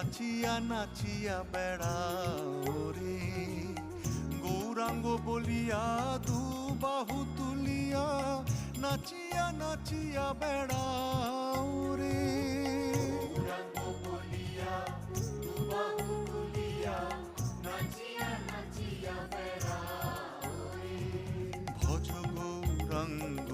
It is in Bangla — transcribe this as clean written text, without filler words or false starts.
নাচিয়া নাচিয়া বেড়াও রে, গৌরাঙ্গ বলিয়া দু বাহু তুলিয়া নাচিয়া নাচিয়া বেড়াও রে। গৌরাঙ্গ বলিয়া দু বাহু তুলিয়া নাচিয়া নাচিয়া বেড়াও রে। ভজ গৌরাঙ্গ